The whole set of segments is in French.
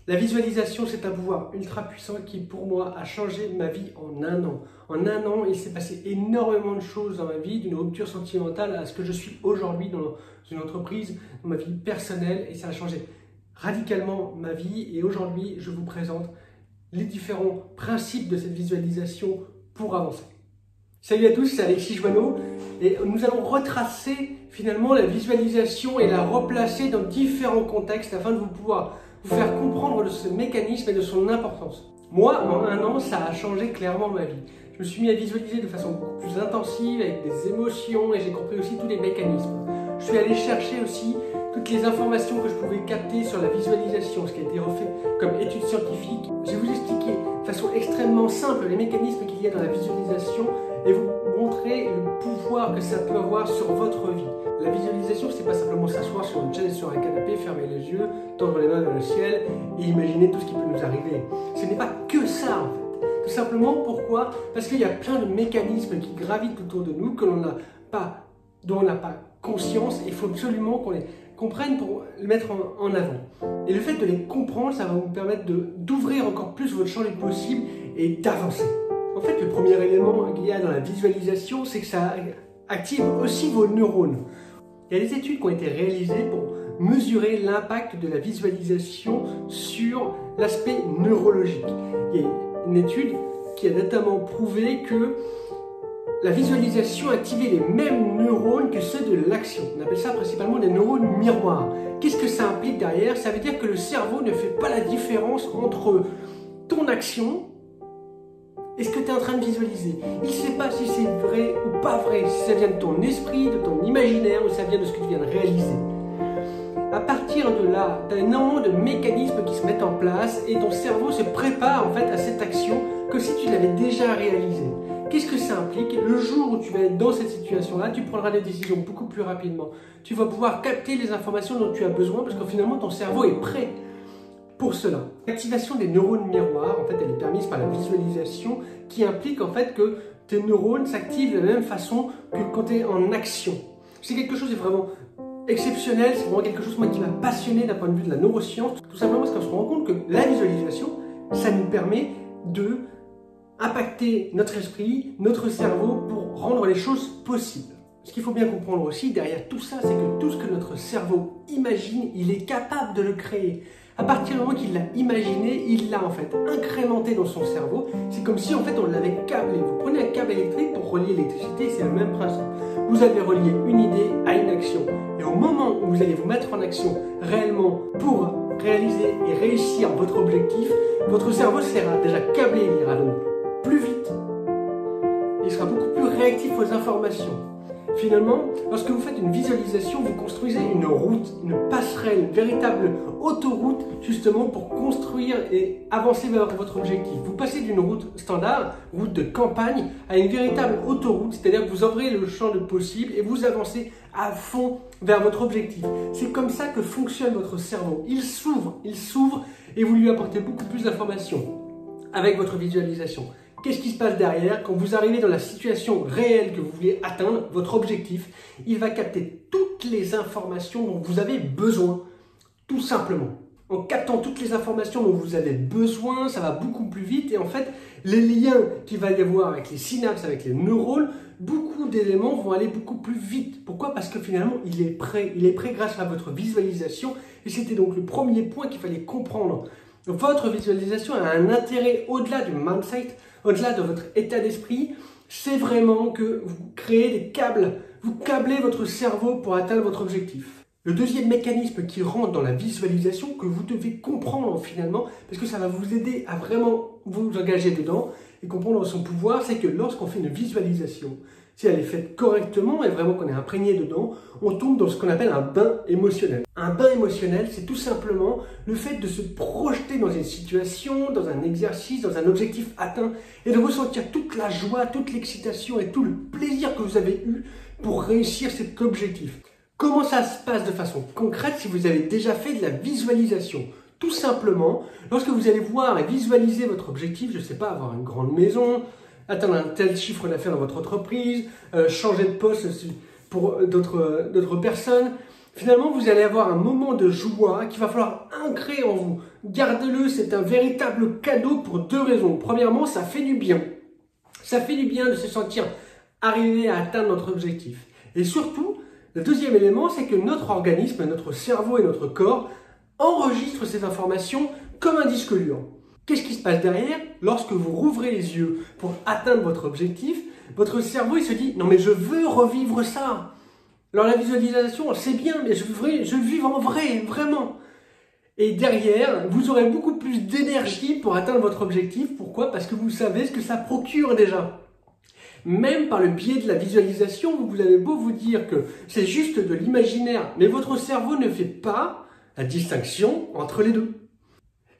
La visualisation, c'est un pouvoir ultra puissant qui, pour moi, a changé ma vie en un an. En un an, il s'est passé énormément de choses dans ma vie, d'une rupture sentimentale à ce que je suis aujourd'hui dans une entreprise, dans ma vie personnelle, et ça a changé radicalement ma vie. Et aujourd'hui, je vous présente les différents principes de cette visualisation pour avancer. Salut à tous, c'est Alexis Joanneau et nous allons retracer finalement la visualisation et la replacer dans différents contextes afin de pouvoir vous faire comprendre de ce mécanisme et de son importance. Moi, en un an, ça a changé clairement ma vie. Je me suis mis à visualiser de façon beaucoup plus intensive, avec des émotions, et j'ai compris aussi tous les mécanismes. Je suis allé chercher aussi toutes les informations que je pouvais capter sur la visualisation, ce qui a été refait comme étude scientifique. Je vais vous expliquer de façon extrêmement simple les mécanismes qu'il y a dans la visualisation et vous montrer le pouvoir que ça peut avoir sur votre vie. La visualisation, c'est pas simplement s'asseoir sur une chaise, sur un canapé, fermer les yeux, tendre les mains vers le ciel et imaginer tout ce qui peut nous arriver. Ce n'est pas que ça en fait. Tout simplement, pourquoi? Parce qu'il y a plein de mécanismes qui gravitent autour de nous que dont on n'a pas conscience et il faut absolument qu'on les comprenne pour les mettre en avant. Et le fait de les comprendre, ça va vous permettre d'ouvrir encore plus votre champ des possibles et d'avancer. En fait, le premier élément qu'il y a dans la visualisation, c'est que ça active aussi vos neurones. Il y a des études qui ont été réalisées pour mesurer l'impact de la visualisation sur l'aspect neurologique. Il y a une étude qui a notamment prouvé que la visualisation activait les mêmes neurones que ceux de l'action. On appelle ça principalement des neurones miroirs. Qu'est-ce que ça implique derrière? Ça veut dire que le cerveau ne fait pas la différence entre ton action et ce que tu es en train de visualiser. Il ne sait pas si c'est vrai ou pas vrai, si ça vient de ton esprit, de ton imaginaire ou ça vient de ce que tu viens de réaliser. À partir de là, tu as énormément de mécanismes qui se mettent en place et ton cerveau se prépare en fait à cette action comme si tu l'avais déjà réalisée. Qu'est-ce que ça implique? Le jour où tu vas être dans cette situation-là, tu prendras des décisions beaucoup plus rapidement. Tu vas pouvoir capter les informations dont tu as besoin parce que finalement ton cerveau est prêt pour cela. L'activation des neurones miroirs, en fait, elle est permise par la visualisation qui implique en fait que tes neurones s'activent de la même façon que quand tu es en action. C'est quelque chose de vraiment exceptionnel, c'est vraiment quelque chose moi, qui m'a passionné d'un point de vue de la neuroscience, tout simplement parce qu'on se rend compte que la visualisation, ça nous permet de impacter notre esprit, notre cerveau pour rendre les choses possibles. Ce qu'il faut bien comprendre aussi derrière tout ça, c'est que tout ce que notre cerveau imagine, il est capable de le créer. À partir du moment qu'il l'a imaginé, il l'a en fait incrémenté dans son cerveau. C'est comme si en fait on l'avait câblé. Vous prenez un câble électrique pour relier l'électricité, c'est le même principe. Vous avez relié une idée à une action. Et au moment où vous allez vous mettre en action réellement pour réaliser et réussir votre objectif, votre cerveau sera déjà câblé, il ira donc plus vite. Il sera beaucoup plus réactif aux informations. Finalement, lorsque vous faites une visualisation, vous construisez une route, une passerelle, une véritable autoroute justement pour construire et avancer vers votre objectif. Vous passez d'une route standard, route de campagne, à une véritable autoroute, c'est-à-dire que vous ouvrez le champ de possible et vous avancez à fond vers votre objectif. C'est comme ça que fonctionne votre cerveau. Il s'ouvre et vous lui apportez beaucoup plus d'informations avec votre visualisation. Qu'est-ce qui se passe derrière? Quand vous arrivez dans la situation réelle que vous voulez atteindre, votre objectif, il va capter toutes les informations dont vous avez besoin, tout simplement. En captant toutes les informations dont vous avez besoin, ça va beaucoup plus vite et en fait, les liens qu'il va y avoir avec les synapses, avec les neurones, beaucoup d'éléments vont aller beaucoup plus vite. Pourquoi? Parce que finalement, il est prêt grâce à votre visualisation et c'était donc le premier point qu'il fallait comprendre. Votre visualisation a un intérêt au-delà du mindset, au-delà de votre état d'esprit, c'est vraiment que vous créez des câbles, vous câblez votre cerveau pour atteindre votre objectif. Le deuxième mécanisme qui rentre dans la visualisation, que vous devez comprendre finalement, parce que ça va vous aider à vraiment vous engager dedans et comprendre son pouvoir, c'est que lorsqu'on fait une visualisation, si elle est faite correctement et vraiment qu'on est imprégné dedans, on tombe dans ce qu'on appelle un bain émotionnel. Un bain émotionnel, c'est tout simplement le fait de se projeter dans une situation, dans un exercice, dans un objectif atteint et de ressentir toute la joie, toute l'excitation et tout le plaisir que vous avez eu pour réussir cet objectif. Comment ça se passe de façon concrète si vous avez déjà fait de la visualisation? Tout simplement, lorsque vous allez voir et visualiser votre objectif, je ne sais pas, avoir une grande maison, atteindre un tel chiffre d'affaires dans votre entreprise, changer de poste pour d'autres personnes, Finalement, vous allez avoir un moment de joie qu'il va falloir ancrer en vous. Gardez-le, c'est un véritable cadeau pour deux raisons. Premièrement, ça fait du bien. Ça fait du bien de se sentir arrivé à atteindre notre objectif. Et surtout, le deuxième élément, c'est que notre organisme, notre cerveau et notre corps enregistrent ces informations comme un disque dur. Qu'est-ce qui se passe derrière? Lorsque vous rouvrez les yeux pour atteindre votre objectif, votre cerveau il se dit « Non mais je veux revivre ça !» Alors la visualisation, c'est bien, mais je veux vivre en vrai, vraiment. Et derrière, vous aurez beaucoup plus d'énergie pour atteindre votre objectif. Pourquoi? Parce que vous savez ce que ça procure déjà. Même par le biais de la visualisation, vous avez beau vous dire que c'est juste de l'imaginaire, mais votre cerveau ne fait pas la distinction entre les deux.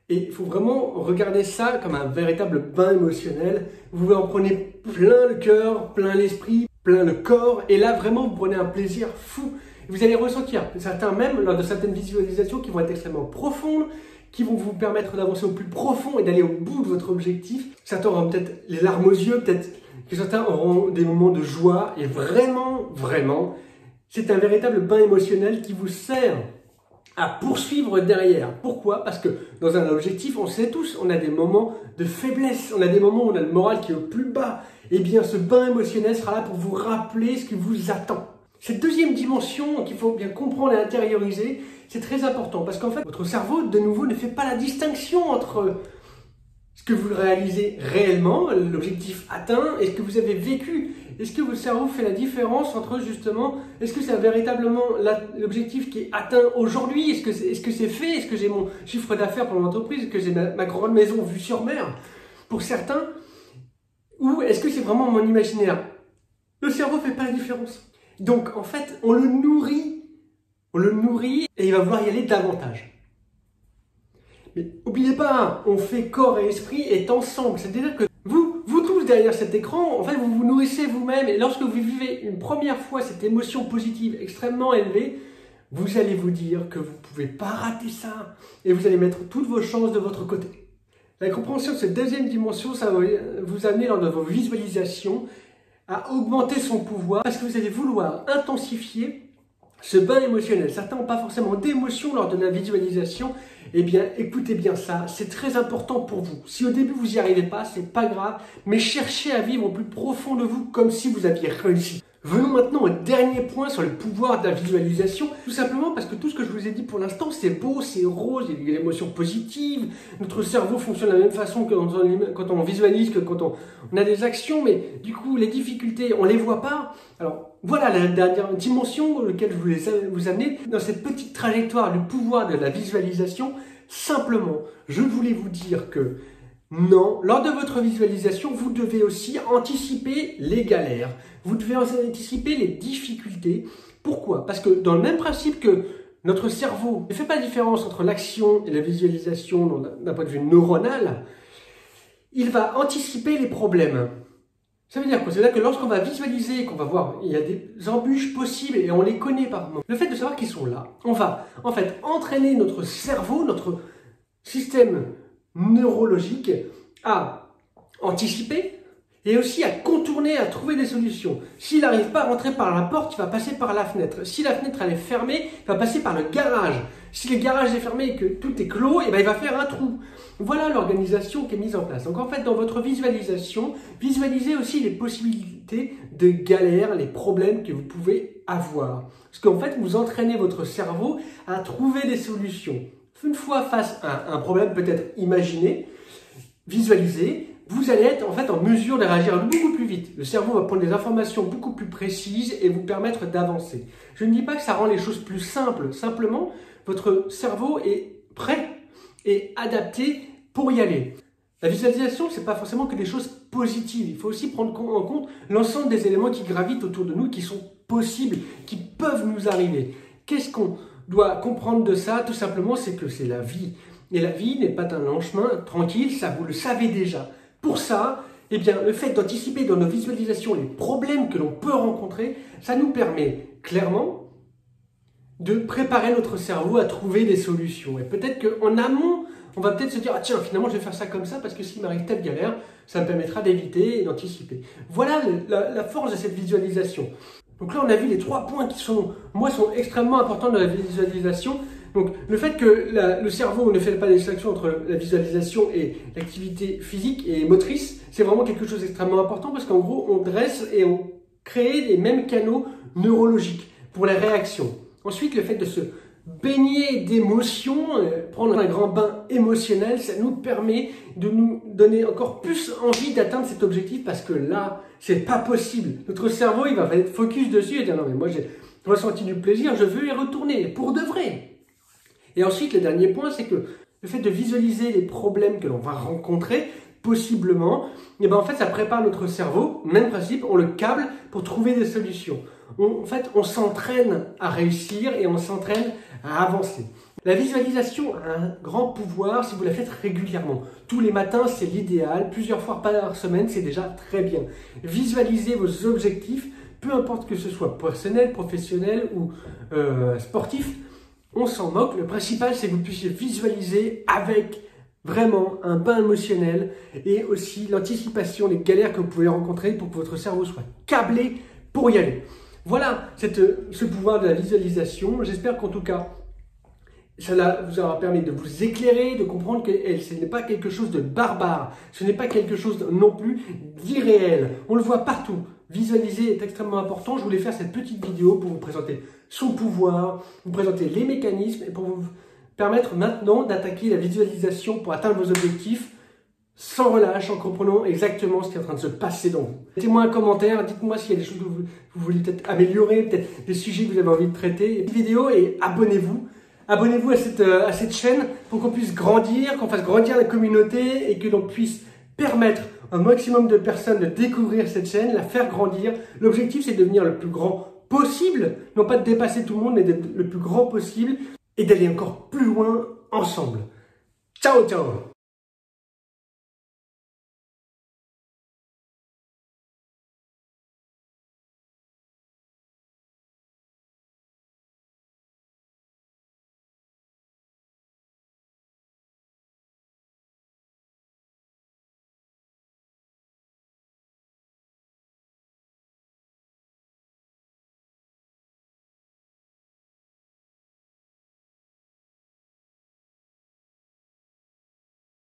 Et il faut vraiment regarder ça comme un véritable bain émotionnel. Vous en prenez plein le cœur, plein l'esprit, plein le corps, et là vraiment vous prenez un plaisir fou. Vous allez ressentir, certains même lors de certaines visualisations qui vont être extrêmement profondes, qui vont vous permettre d'avancer au plus profond et d'aller au bout de votre objectif. Certains auront peut-être les larmes aux yeux, peut-être que certains auront des moments de joie, et vraiment, c'est un véritable bain émotionnel qui vous sert à poursuivre derrière. Pourquoi? Parce que dans un objectif, on sait tous, on a des moments de faiblesse, on a des moments où on a le moral qui est au plus bas. Eh bien, ce bain émotionnel sera là pour vous rappeler ce qui vous attend. Cette deuxième dimension qu'il faut bien comprendre et intérioriser, c'est très important parce qu'en fait, votre cerveau, de nouveau, ne fait pas la distinction entre ce que vous réalisez réellement, l'objectif atteint, et ce que vous avez vécu. Est-ce que votre cerveau fait la différence entre justement, est-ce que c'est véritablement l'objectif qui est atteint aujourd'hui? Est-ce que c'est fait? Est-ce que j'ai mon chiffre d'affaires pour mon entreprise? Est-ce que j'ai ma grande maison vue sur mer? Pour certains, ou est-ce que c'est vraiment mon imaginaire? Le cerveau ne fait pas la différence. Donc en fait, on le nourrit et il va vouloir y aller davantage. Mais n'oubliez pas, on fait corps et esprit est ensemble. C'est-à-dire que vous tous derrière cet écran, en fait, vous vous nourrissez vous-même. Et lorsque vous vivez une première fois cette émotion positive extrêmement élevée, vous allez vous dire que vous ne pouvez pas rater ça. Et vous allez mettre toutes vos chances de votre côté. La compréhension de cette deuxième dimension, ça va vous amener lors de vos visualisations à augmenter son pouvoir parce que vous allez vouloir intensifier ce bain émotionnel. Certains n'ont pas forcément d'émotion lors de la visualisation. Eh bien, écoutez bien ça, c'est très important pour vous. Si au début vous n'y arrivez pas, c'est pas grave, mais cherchez à vivre au plus profond de vous comme si vous aviez réussi. Venons maintenant au dernier point sur le pouvoir de la visualisation, tout simplement parce que tout ce que je vous ai dit pour l'instant, c'est beau, c'est rose, il y a l'émotion positive, notre cerveau fonctionne de la même façon que quand on visualise, que quand on a des actions, mais du coup, les difficultés, on ne les voit pas. Alors, voilà la dernière dimension dans laquelle je voulais vous amener, dans cette petite trajectoire, le pouvoir de la visualisation. Simplement, je voulais vous dire que non, lors de votre visualisation, vous devez aussi anticiper les galères. Vous devez anticiper les difficultés. Pourquoi? Parce que dans le même principe que notre cerveau ne fait pas la différence entre l'action et la visualisation d'un point de vue neuronal, il va anticiper les problèmes. Ça veut dire quoi? C'est-à-dire que lorsqu'on va visualiser, qu'on va voir, il y a des embûches possibles et on les connaît par moment. Le fait de savoir qu'ils sont là, on va en fait entraîner notre cerveau, notre système neurologique à anticiper et aussi à contourner, à trouver des solutions. S'il n'arrive pas à rentrer par la porte, il va passer par la fenêtre. Si la fenêtre elle est fermée, il va passer par le garage. Si le garage est fermé et que tout est clos, et ben il va faire un trou. Voilà l'organisation qui est mise en place. Donc en fait, dans votre visualisation, visualisez aussi les possibilités de galères, les problèmes que vous pouvez avoir. Parce qu'en fait, vous entraînez votre cerveau à trouver des solutions. Une fois face à un problème peut-être imaginé, visualisé, vous allez être en fait en mesure de réagir beaucoup plus vite. Le cerveau va prendre des informations beaucoup plus précises et vous permettre d'avancer. Je ne dis pas que ça rend les choses plus simples, simplement votre cerveau est prêt et adapté pour y aller. La visualisation, ce n'est pas forcément que des choses positives. Il faut aussi prendre en compte l'ensemble des éléments qui gravitent autour de nous, qui sont possibles, qui peuvent nous arriver. Qu'est-ce qu'on doit comprendre de ça? Tout simplement, c'est que c'est la vie. Et la vie n'est pas un long chemin tranquille, ça vous le savez déjà. Pour ça, eh bien, le fait d'anticiper dans nos visualisations les problèmes que l'on peut rencontrer, ça nous permet clairement de préparer notre cerveau à trouver des solutions. Et peut-être qu'en amont, on va peut-être se dire « Ah tiens, finalement, je vais faire ça comme ça parce que s'il m'arrive telle galère, ça me permettra d'éviter et d'anticiper. » Voilà la force de cette visualisation. Donc là, on a vu les 3 points qui sont extrêmement importants dans la visualisation. Donc le fait que le cerveau ne fait pas de distinction entre la visualisation et l'activité physique et motrice, c'est vraiment quelque chose d'extrêmement important parce qu'en gros, on dresse et on crée les mêmes canaux neurologiques pour les réactions. Ensuite, le fait de se baigner d'émotions, prendre un grand bain émotionnel, ça nous permet de nous donner encore plus envie d'atteindre cet objectif parce que là, c'est pas possible. Notre cerveau, il va être focus dessus et dire non mais moi j'ai ressenti du plaisir, je veux y retourner pour de vrai. Et ensuite, le dernier point, c'est que le fait de visualiser les problèmes que l'on va rencontrer, possiblement, et ben en fait, ça prépare notre cerveau, même principe, on le câble pour trouver des solutions. En fait, on s'entraîne à réussir et on s'entraîne à avancer. La visualisation a un grand pouvoir si vous la faites régulièrement. Tous les matins, c'est l'idéal. Plusieurs fois par semaine, c'est déjà très bien. Visualisez vos objectifs, peu importe que ce soit personnel, professionnel ou sportif. On s'en moque. Le principal, c'est que vous puissiez visualiser avec vraiment un bain émotionnel et aussi l'anticipation des galères que vous pouvez rencontrer pour que votre cerveau soit câblé pour y aller. Voilà ce pouvoir de la visualisation. J'espère qu'en tout cas, cela vous aura permis de vous éclairer, de comprendre que ce n'est pas quelque chose de barbare, ce n'est pas quelque chose non plus d'irréel. On le voit partout. Visualiser est extrêmement important. Je voulais faire cette petite vidéo pour vous présenter son pouvoir, vous présenter les mécanismes et pour vous permettre maintenant d'attaquer la visualisation pour atteindre vos objectifs sans relâche, en comprenant exactement ce qui est en train de se passer dans vous. Mettez-moi un commentaire, dites-moi s'il y a des choses que vous voulez peut-être améliorer, peut-être des sujets que vous avez envie de traiter. Cette vidéo et abonnez-vous. Abonnez-vous à cette chaîne pour qu'on puisse grandir, qu'on fasse grandir la communauté et que l'on puisse permettre un maximum de personnes de découvrir cette chaîne, la faire grandir. L'objectif, c'est de devenir le plus grand possible, non pas de dépasser tout le monde, mais d'être le plus grand possible et d'aller encore plus loin ensemble. Ciao, ciao!